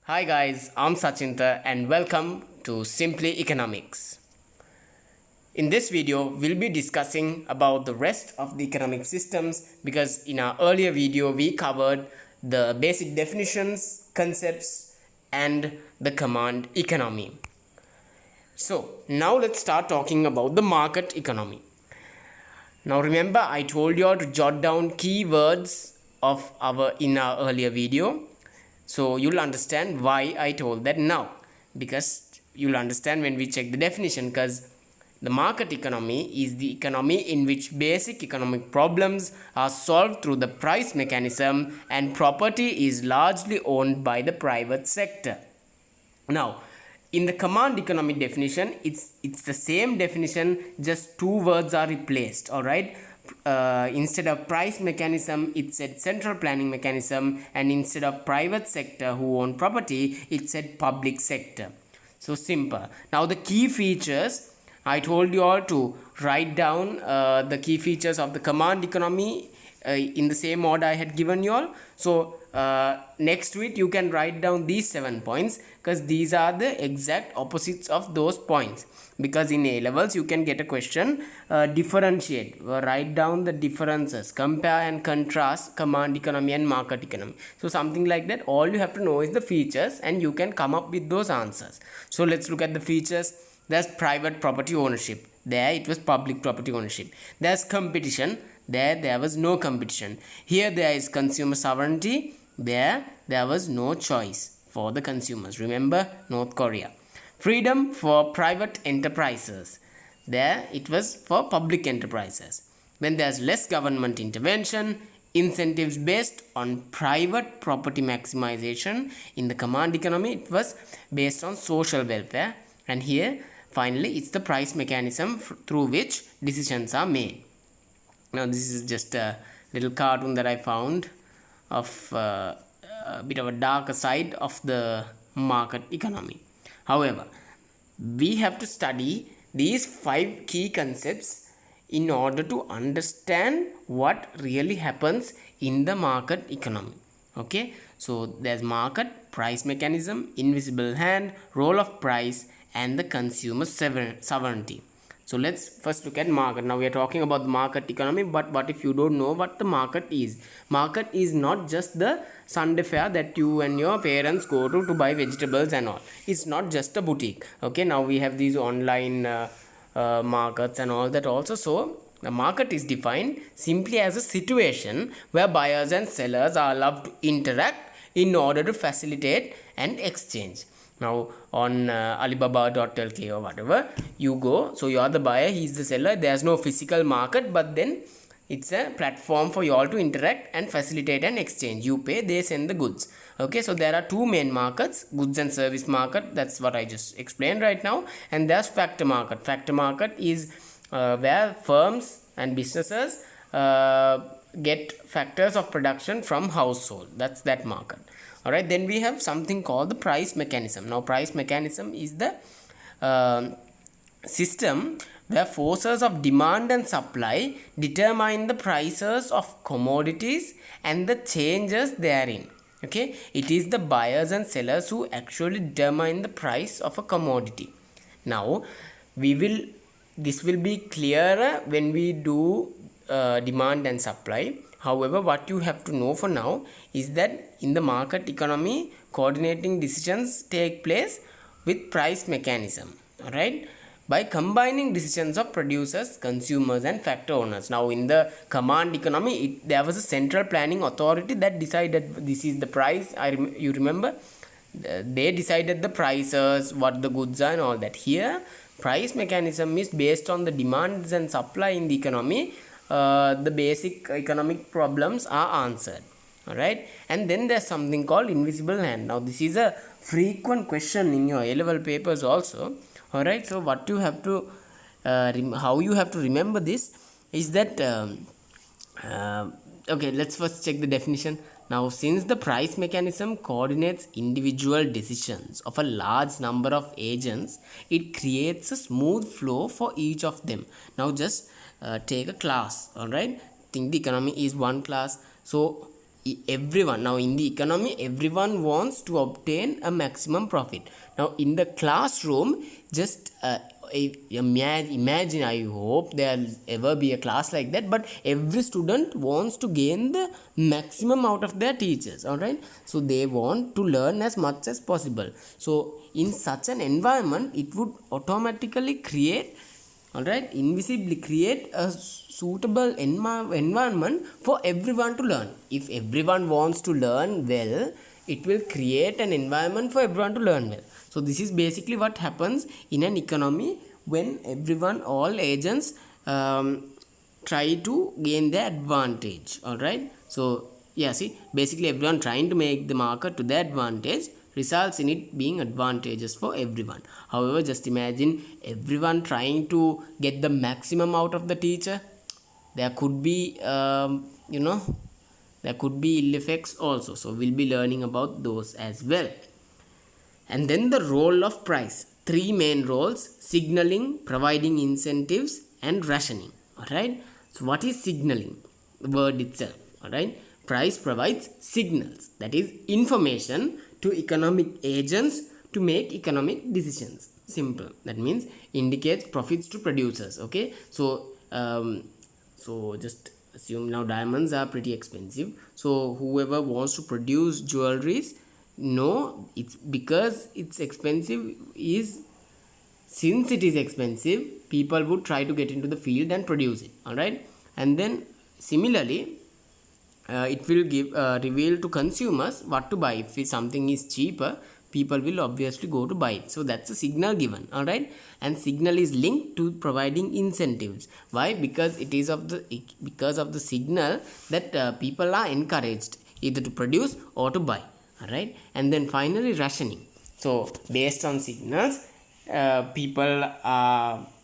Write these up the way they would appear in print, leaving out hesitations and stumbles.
Hi guys, I'm Sachinta and welcome to Simply Economics. In this video, we'll be discussing about the rest of the economic systems because in our earlier video, we covered the basic definitions, concepts and the command economy. So now let's start talking about the market economy. Now remember I told you all to jot down keywords of in our earlier video. So you'll understand why I told that now, because you'll understand when we check the definition, because the market economy is the economy in which basic economic problems are solved through the price mechanism and property is largely owned by the private sector. Now in the command economy definition, it's the same definition, just two words are replaced. All right, instead of price mechanism it said central planning mechanism, and instead of private sector who own property it said public sector. So simple. Now the key features, I told you all to write down the key features of the command economy in the same order I had given you all. So next to it you can write down these 7 points, because these are the exact opposites of those points. Because in A levels you can get a question, differentiate, write down the differences, compare and contrast command economy and market economy. So something like that. All you have to know is the features and you can come up with those answers. So let's look at the features. There's private property ownership, there it was public property ownership. There's competition, there was no competition. Here there is consumer sovereignty, there was no choice for the consumers. Remember North Korea. Freedom for private enterprises, there it was for public enterprises. Then there's less government intervention, incentives based on private property maximization. In the command economy it was based on social welfare, and here finally it's the price mechanism through which decisions are made. Now this is just a little cartoon that I found of a bit of a darker side of the market economy. However, we have to study these 5 key concepts in order to understand what really happens in the market economy. Okay, so there's market, price mechanism, invisible hand, role of price and the consumer sovereignty. So let's first look at market. Now we are talking about the market economy, but what if you don't know what the market is? Market is not just the Sunday fair that you and your parents go to buy vegetables and all. It's not just a boutique. Okay, now we have these online markets and all that also. So the market is defined simply as a situation where buyers and sellers are allowed to interact in order to facilitate an exchange. Now on Alibaba.lk or whatever you go, so you are the buyer, he is the seller. There's no physical market, but then it's a platform for you all to interact and facilitate an exchange. You pay, they send the goods. Okay, so there are 2 main markets, goods and service market, that's what I just explained right now, and there's factor market. Factor market is where firms and businesses get factors of production from household. That's that market. All right, then we have something called the price mechanism. Now price mechanism is the system where forces of demand and supply determine the prices of commodities and the changes therein. Okay, it is the buyers and sellers who actually determine the price of a commodity. Now this will be clearer when we do demand and supply. However, what you have to know for now is that in the market economy, coordinating decisions take place with price mechanism. All right, by combining decisions of producers, consumers and factor owners. Now in the command economy, there was a central planning authority that decided this is the price. You remember, they decided the prices, what the goods are and all that. Here price mechanism is based on the demands and supply in the economy. The basic economic problems are answered. All right, and then there's something called invisible hand. Now this is a frequent question in your A-level papers also. All right, so what you have to how you have to remember this is that okay, let's first check the definition. Now since the price mechanism coordinates individual decisions of a large number of agents, it creates a smooth flow for each of them. Now just take a class. All right, think the economy is one class. So everyone, now in the economy, everyone wants to obtain a maximum profit. Now in the classroom, just imagine, I hope there'll ever be a class like that, but every student wants to gain the maximum out of their teachers. All right, so they want to learn as much as possible. So in such an environment, it would automatically create, all right, invisibly create a suitable environment for everyone to learn. If everyone wants to learn well, it will create an environment for everyone to learn well. So this is basically what happens in an economy when everyone, all agents try to gain their advantage. All right, so yeah, see, basically everyone trying to make the market to their advantage results in it being advantageous for everyone. However, just imagine everyone trying to get the maximum out of the teacher. There could be there could be ill effects also, so we'll be learning about those as well. And then the role of price, three main roles: signaling, providing incentives, and rationing. All right, so what is signaling? The word itself. All right, price provides signals, that is information to economic agents to make economic decisions. Simple, that means indicates profits to producers. Okay, so so just assume now diamonds are pretty expensive, so whoever wants to produce jewelries, no, it's because it's expensive, is since it is expensive, people would try to get into the field and produce it. All right, and then similarly it will give reveal to consumers what to buy. If something is cheaper, people will obviously go to buy it. So that's a signal given. All right, and signal is linked to providing incentives. Why? Because it is of the signal that people are encouraged either to produce or to buy. All right, and then finally rationing. So based on signals, people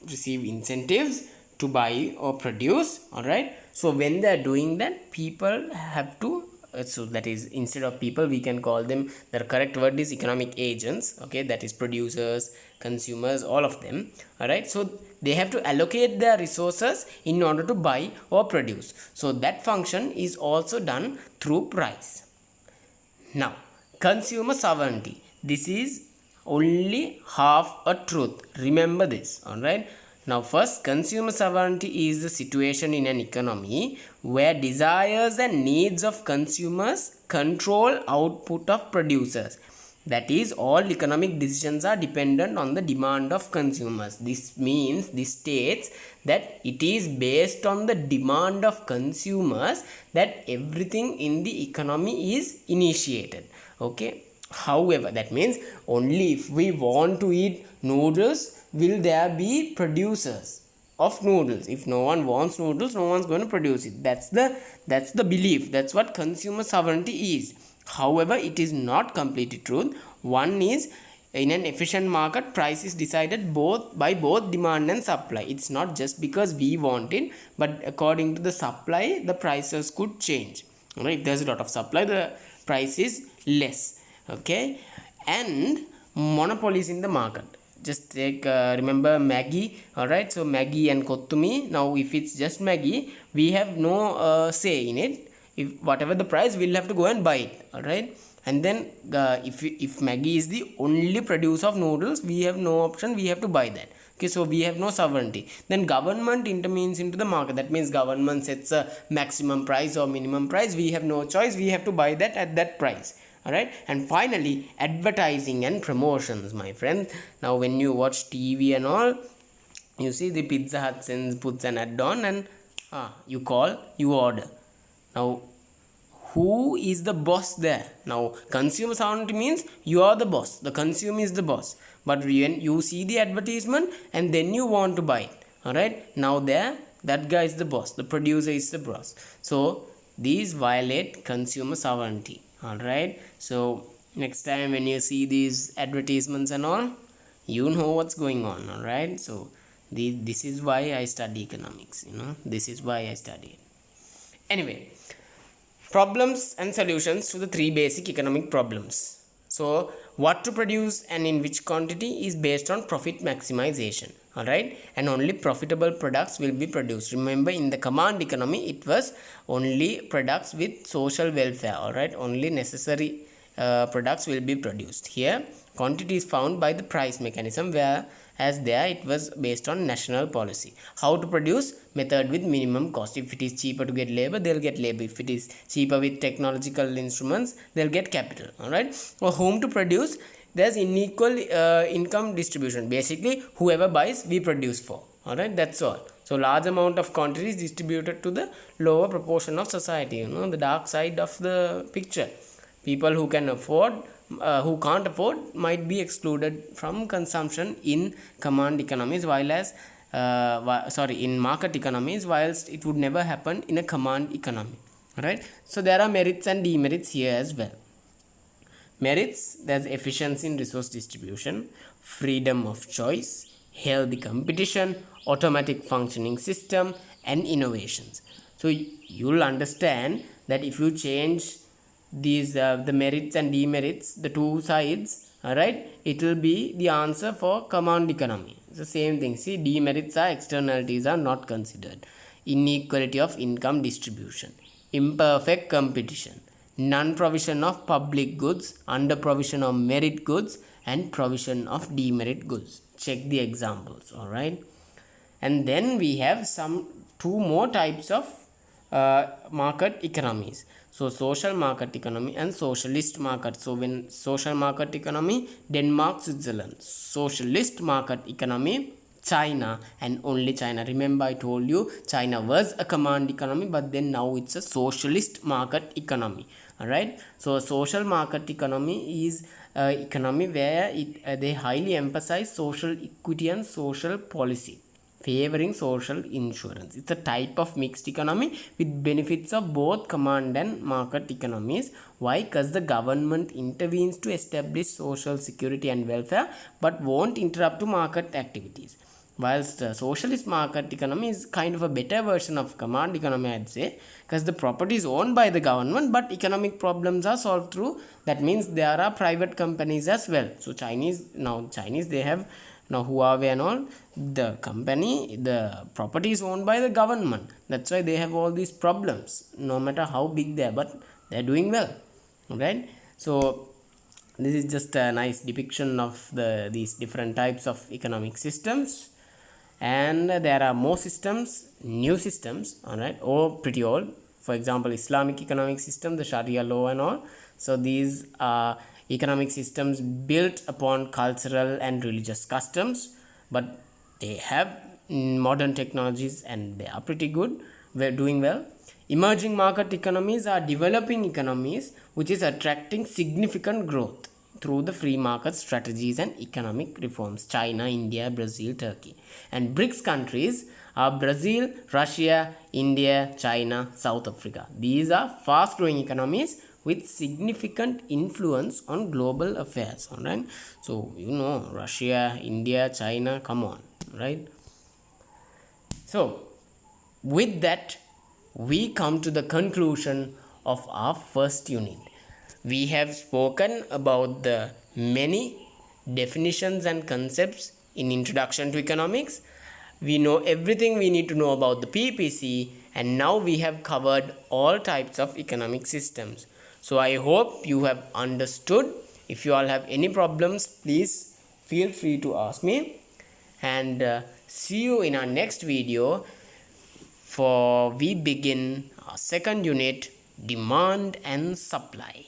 receive incentives to buy or produce. All right, so when they are doing that, people have to so that is, instead of people, we can call them, the correct word is economic agents. Okay, that is producers, consumers, all of them. All right, so they have to allocate their resources in order to buy or produce. So that function is also done through price. Now, consumer sovereignty, this is only half a truth. Remember this. All right, now first, consumer sovereignty is the situation in an economy where desires and needs of consumers control output of producers. That is, all economic decisions are dependent on the demand of consumers. This means, this states that it is based on the demand of consumers that everything in the economy is initiated. Okay, however, that means only if we want to eat noodles will there be producers of noodles. If no one wants noodles, no one's going to produce it. That's the belief. That's what consumer sovereignty is. However, it is not completely true. One is, in an efficient market, price is decided by both demand and supply. It's not just because we want it, but according to the supply, the prices could change. Right? If there's a lot of supply, the price is less. Okay, and monopolies in the market. Just take remember Maggi. All right, so Maggi and Kottumi. Now if it's just Maggi, we have no say in it. If whatever the price, we'll have to go and buy it. All right, and then if Maggi is the only producer of noodles, we have no option, we have to buy that. Okay, so we have no sovereignty. Then government intervenes into the market. That means government sets a maximum price or minimum price. We have no choice, we have to buy that at that price. All right, and finally advertising and promotions, my friend. Now when you watch TV and all, you see the Pizza Hut puts an ad on, and you call, you order. Now who is the boss there? Now consumer sovereignty means you are the boss, the consumer is the boss, but when you see the advertisement and then you want to buy it, all right, now there, that guy is the boss, the producer is the boss. So these violate consumer sovereignty. All right, so next time when you see these advertisements and all, you know what's going on. All right, so this is why I study economics, this is why I study it. Anyway, problems and solutions to the three basic economic problems. So what to produce and in which quantity is based on profit maximization. all right, and only profitable products will be produced. Remember, in the command economy it was only products with social welfare, all right, only necessary products will be produced. Here quantity is found by the price mechanism, whereas there it was based on national policy. How to produce? Method with minimum cost. If it is cheaper to get labor, they'll get labor. If it is cheaper with technological instruments, they'll get capital, all right. For whom to produce? There's unequal income distribution. Basically, whoever buys, we produce for, all right, that's all. So large amount of quantity is distributed to the lower proportion of society. You know, the dark side of the picture. People who can afford, who can't afford, might be excluded from consumption in command economies, while as in market economies, whilst it would never happen in a command economy, all right. So there are merits and demerits here as well. Merits: there's efficiency in resource distribution, freedom of choice, healthy competition, automatic functioning system, and innovations. So you'll understand that if you change these the merits and demerits, the two sides, all right, it will be the answer for command economy. It's the same thing. See, demerits are externalities are not considered. Inequality of income distribution, imperfect competition, non-provision of public goods, under-provision of merit goods, and provision of demerit goods. Check the examples, all right. And then we have two more types of market economies. So social market economy and socialist market. So when social market economy, Denmark, Switzerland. Socialist market economy, China, and only China. Remember, I told you China was a command economy, but then now it's a socialist market economy, all right. So a social market economy is economy where they highly emphasize social equity and social policy, favoring social insurance. It's a type of mixed economy with benefits of both command and market economies. Why? Because the government intervenes to establish social security and welfare, but won't interrupt to market activities. Whilst the socialist market economy is kind of a better version of command economy, I'd say, because the property is owned by the government, but economic problems are solved through. That means there are private companies as well. So Chinese, they have now Huawei and all, the company, the property is owned by the government. That's why they have all these problems, no matter how big they are, but they're doing well, right? So this is just a nice depiction of these different types of economic systems. And there are more systems, new systems, all right, or pretty old. For example, Islamic economic system, the Sharia law and all. So these are economic systems built upon cultural and religious customs, but they have modern technologies and they are pretty good. We're doing well. Emerging market economies are developing economies which is attracting significant growth through the free market strategies and economic reforms. China, India, Brazil, Turkey. And BRICS countries are Brazil, Russia, India, China, South Africa. These are fast growing economies with significant influence on global affairs, all right. So you know, Russia, India, China, come on, right? So with that, we come to the conclusion of our first unit. We have spoken about the many definitions and concepts in Introduction to Economics. We know everything we need to know about the PPC, and now we have covered all types of economic systems. So I hope you have understood. If you all have any problems, please feel free to ask me, and see you in our next video, for we begin our second unit, demand and supply.